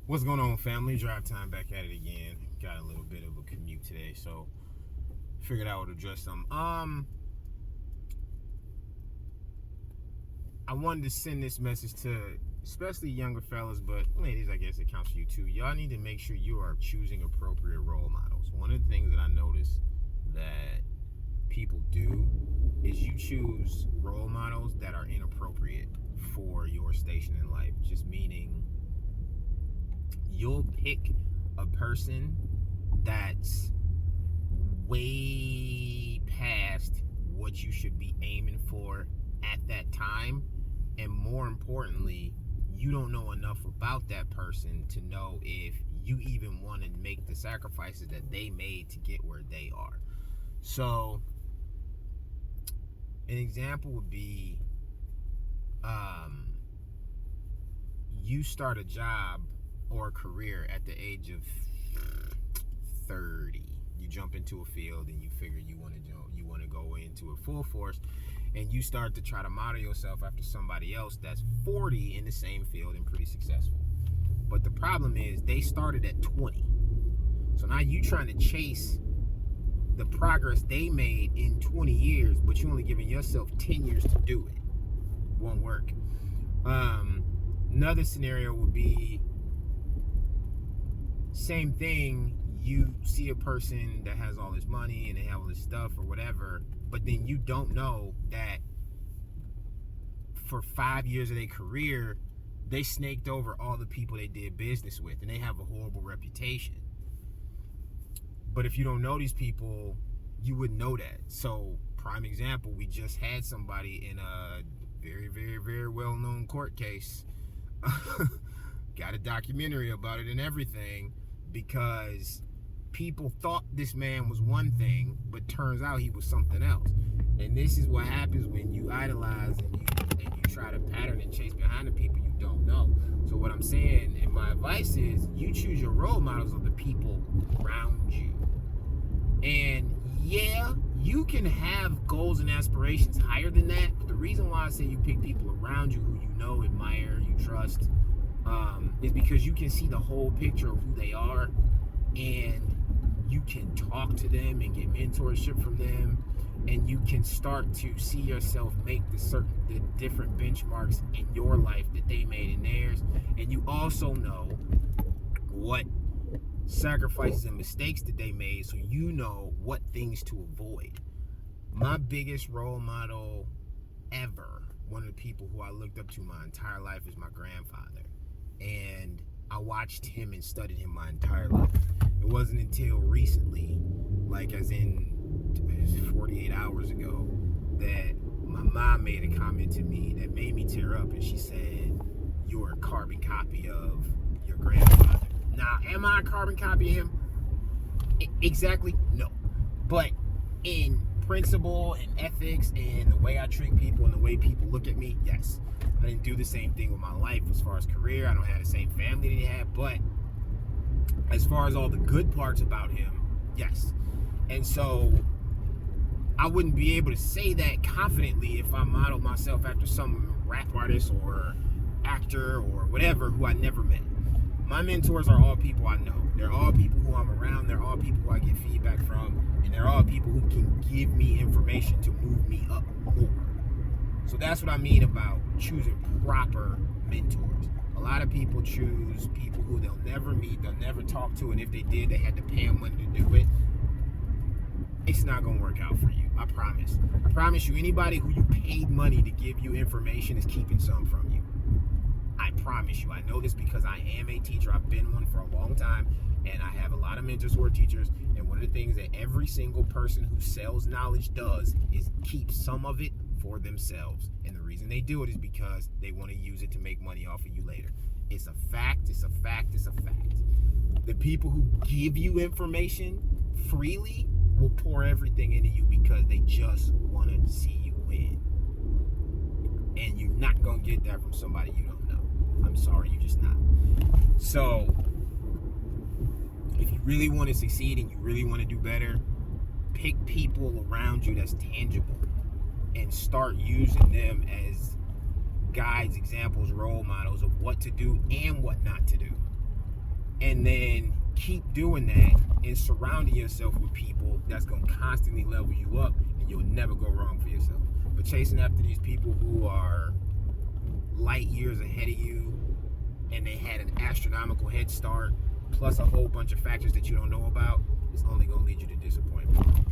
What's going on, family? Drive time back at it again. Got a little bit of a commute today, so figured I would address some. I wanted to send this message to especially younger fellas, but ladies, I guess it counts for you too. Y'all need to make sure you are choosing appropriate role models. One of the things that I notice that people do is you choose role models that are inappropriate for your station in life. Just meaning you'll pick a person that's way past what you should be aiming for at that time, and more importantly, you don't know enough about that person to know if you even want to make the sacrifices that they made to get where they are. So an example would be you start a job or a career at the age of 30. You jump into a field and you figure you want to go into it full force, and you start to try to model yourself after somebody else that's 40 in the same field and pretty successful. But the problem is they started at 20. So now you trying to chase the progress they made in 20 years, but you only giving yourself 10 years to do it. Won't work. Another scenario would be same thing. You see a person that has all this money and they have all this stuff or whatever, but then you don't know that for 5 years of their career, they snaked over all the people they did business with, and they have a horrible reputation. But if you don't know these people, you wouldn't know that. So, prime example, we just had somebody in a very, very, very well-known court case. Got a documentary about it and everything, because people thought this man was one thing, but turns out he was something else. And this is what happens when you idolize and you try to pattern and chase behind the people you don't know. So what I'm saying, and my advice is, you choose your role models of the people around you. And yeah, you can have goals and aspirations higher than that, but the reason why I say you pick people around you who you know, admire, you trust, is because you can see the whole picture of who they are, and you can talk to them and get mentorship from them, and you can start to see yourself make the different benchmarks in your life that they made in theirs, and you also know what sacrifices and mistakes that they made, so you know what things to avoid. My biggest role model ever, one of the people who I looked up to my entire life, is my grandfather. And I watched him and studied him my entire life. It wasn't until recently, like as in 48 hours ago, that my mom made a comment to me that made me tear up, and she said, "You're a carbon copy of your grandfather." Now, am I a carbon copy of him? Exactly, no. But in principle and ethics and the way I treat people and the way people look at me, yes. I didn't do the same thing with my life as far as career. I don't have the same family that he had, but as far as all the good parts about him, yes. And so I wouldn't be able to say that confidently if I modeled myself after some rap artist or actor or whatever who I never met. My mentors are all people I know. They're all people who I'm around. They're all people who I get feedback from. And they're all people who can give me information to move me up more. So that's what I mean about choosing proper mentors. A lot of people choose people who they'll never meet, they'll never talk to, and if they did, they had to pay them money to do it. It's not going to work out for you. I promise. I promise you, anybody who you paid money to give you information is keeping some from you. I promise you. I know this because I am a teacher. I've been one for a long time, and I have a lot of mentors who are teachers. And one of the things that every single person who sells knowledge does is keep some of it for themselves. And the reason they do it is because they want to use it to make money off of you later. It's a fact. It's a fact. It's a fact. The people who give you information freely will pour everything into you because they just want to see you win. And you're not going to get that from somebody you don't know. I'm sorry, you're just not. So, if you really want to succeed and you really want to do better, pick people around you that's tangible and start using them as guides, examples, role models of what to do and what not to do. and then keep doing that and surrounding yourself with people that's going to constantly level you up, and you'll never go wrong for yourself. But chasing after these people who are light years ahead of you, and they had an astronomical head start, plus a whole bunch of factors that you don't know about, is only going to lead you to disappointment.